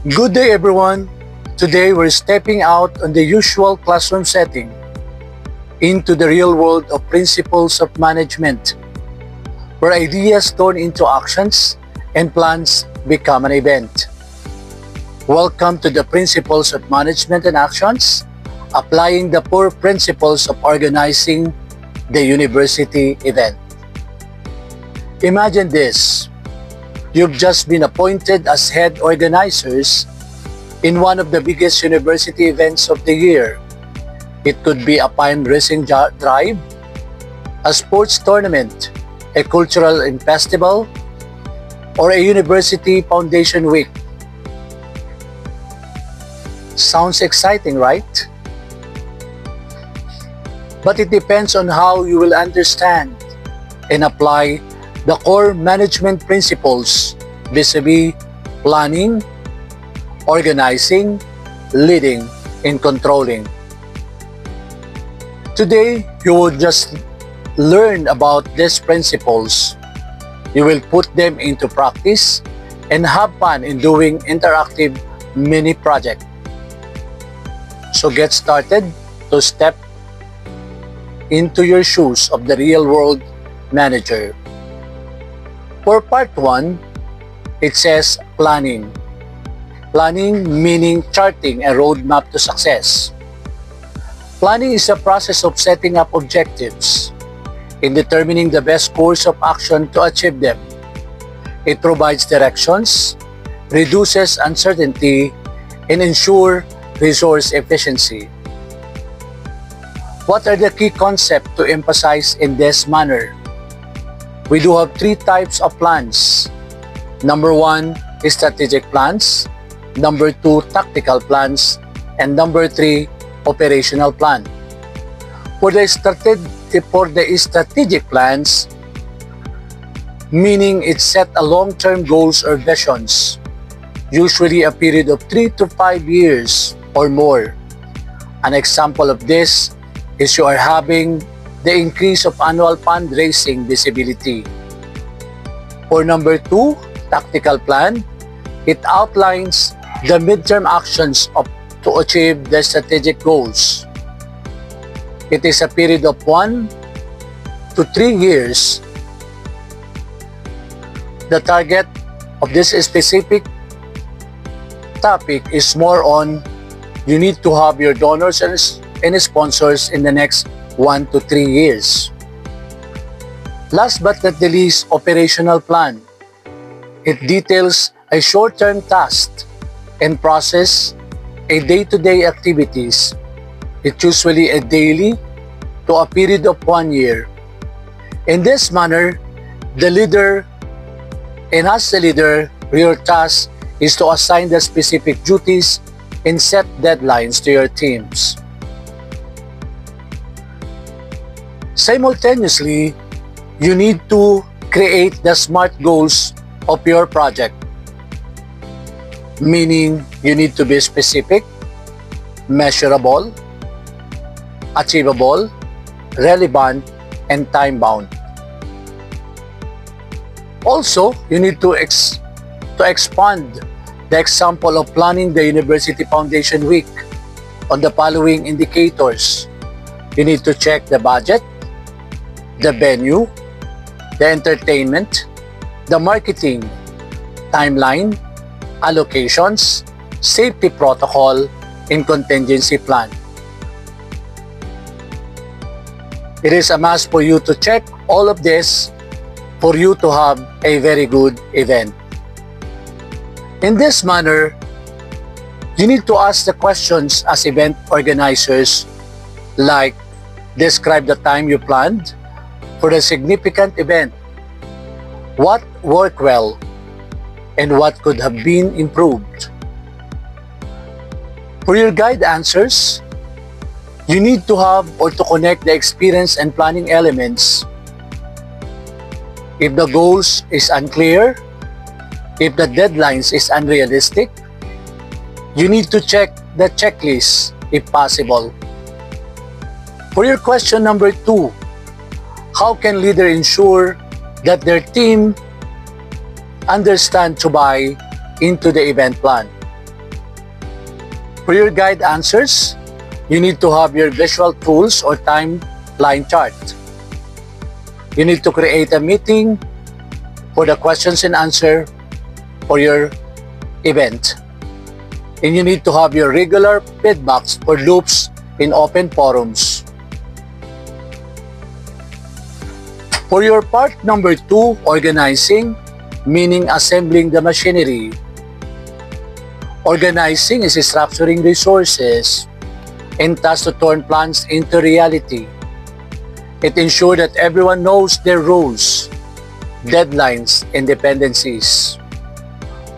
Good day, everyone. Today, we're stepping out on the usual classroom setting into the real world of principles of management, where ideas turn into actions and plans become an event. Welcome to the Principles of Management and Actions, applying the core principles of organizing the university event. Imagine this. You've just been appointed as head organizers in one of the biggest university events of the year. It could be a pine racing drive, a sports tournament, a cultural festival, or a university foundation week. Sounds exciting, right? But it depends on how you will understand and apply the core management principles vis-a-vis planning, organizing, leading, and controlling. Today, you will just learn about these principles. You will put them into practice and have fun in doing interactive mini project. So get started to step into your shoes of the real world manager. For part 1, it says planning. Planning meaning charting a roadmap to success. Planning is a process of setting up objectives in determining the best course of action to achieve them. It provides directions, reduces uncertainty, and ensures resource efficiency. What are the key concepts to emphasize in this manner? We do have 3 types of plans. Number 1 is strategic plans, number 2 tactical plans, and number 3 operational plan. For the strategic plans, meaning it set a long-term goals or visions, usually a period of 3 to 5 years or more. An example of this is you are having the increase of annual fundraising visibility. For number 2, tactical plan, it outlines the midterm actions to achieve the strategic goals. It is a period of 1 to 3 years. The target of this specific topic is more on you need to have your donors and sponsors in the next 1 to 3 years. Last but not the least, operational plan. It details a short-term task and process, a day-to-day activities. It's usually a daily to a period of 1 year. In this manner, the leader, and as the leader, your task is to assign the specific duties and set deadlines to your teams. Simultaneously, you need to create the SMART goals of your project, meaning you need to be specific, measurable, achievable, relevant, and time-bound. Also, you need to expand the example of planning the University Foundation Week on the following indicators. You need to check the budget, the venue, the entertainment, the marketing, timeline, allocations, safety protocol, and contingency plan. It is a must for you to check all of this for you to have a very good event. In this manner, you need to ask the questions as event organizers like describe the time you planned for the significant event, what worked well, and what could have been improved. For your guide answers, you need to have or to connect the experience and planning elements. If the goals is unclear, if the deadlines is unrealistic, you need to check the checklist if possible. For your question number 2, how can leader ensure that their team understand to buy into the event plan? For your guide answers, you need to have your visual tools or timeline chart. You need to create a meeting for the questions and answer for your event. And you need to have your regular feedbacks or loops in open forums. For your part number 2, organizing, meaning assembling the machinery. Organizing is structuring resources and tasks to turn plans into reality. It ensures that everyone knows their roles, deadlines, and dependencies.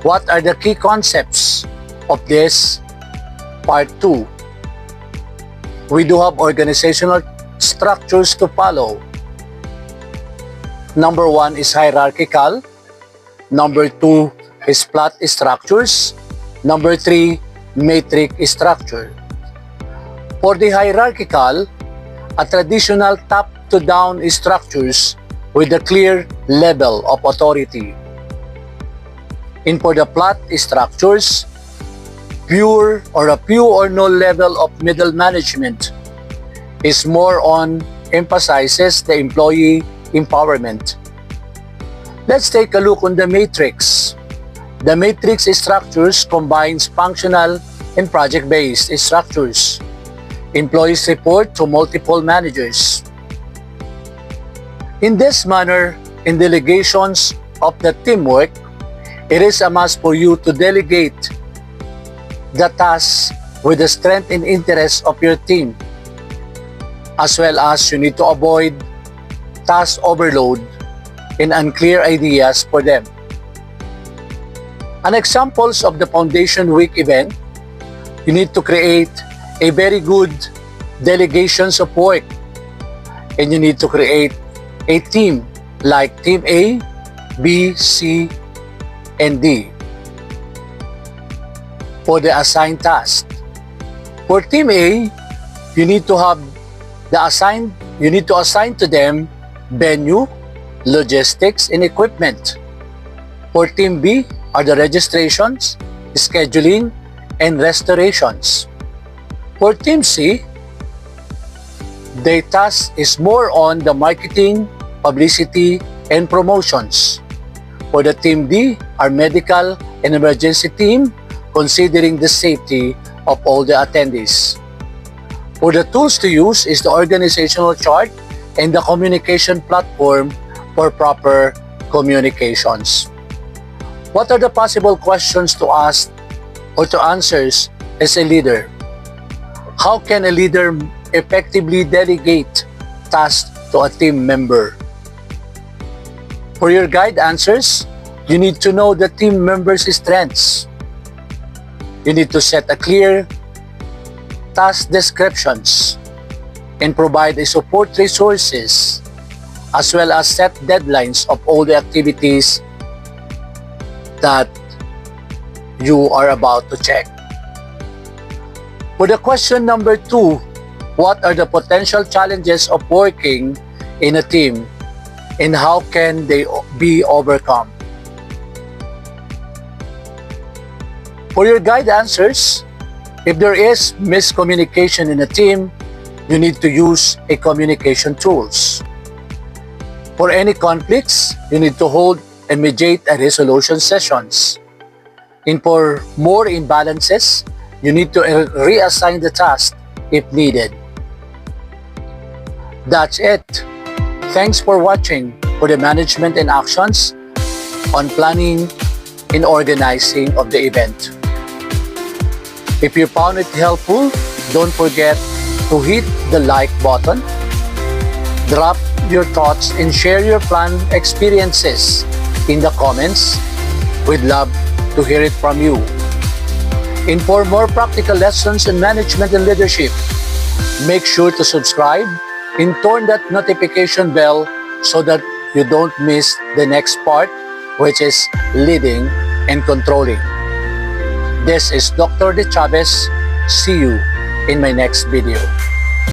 What are the key concepts of this part 2? We do have organizational structures to follow. Number 1 is hierarchical. Number 2 is flat structures. Number 3, matrix structure. For the hierarchical, a traditional top-to-down structures with a clear level of authority. And for the flat structures, a few or no level of middle management is more on emphasizes the employee empowerment. Let's take a look on the matrix. The matrix structures combines functional and project-based structures. Employees report to multiple managers. In this manner, in delegations of the teamwork, it is a must for you to delegate the tasks with the strength and interest of your team, as well as you need to avoid task overload and unclear ideas for them. An examples of the Foundation Week event, you need to create a very good delegations of work, and you need to create a team like Team A, B, C, and D for the assigned task. For Team A, you need to assign to them venue, logistics, and equipment. For Team B are the registrations, scheduling, and restorations. For Team C, their task is more on the marketing, publicity, and promotions. For the Team D are medical and emergency team, considering the safety of all the attendees. For the tools to use is the organizational chart and the communication platform for proper communications. What are the possible questions to ask or to answers as a leader? How can a leader effectively delegate tasks to a team member? For your guide answers, you need to know the team members' strengths. You need to set a clear task descriptions and provide a support resources, as well as set deadlines of all the activities that you are about to check. For the question number 2, what are the potential challenges of working in a team and how can they be overcome? For your guide answers, if there is miscommunication in a team, you need to use a communication tools. For any conflicts, you need to hold and mediate a resolution sessions. And for more imbalances, you need to reassign the task if needed. That's it. Thanks for watching for the management and actions on planning and organizing of the event. If you found it helpful, don't forget to hit the like button, drop your thoughts, and share your plan experiences in the comments. We'd love to hear it from you. And for more practical lessons in management and leadership, make sure to subscribe and turn that notification bell so that you don't miss the next part, which is leading and controlling. This is Dr. De Chavez. See you in my next video.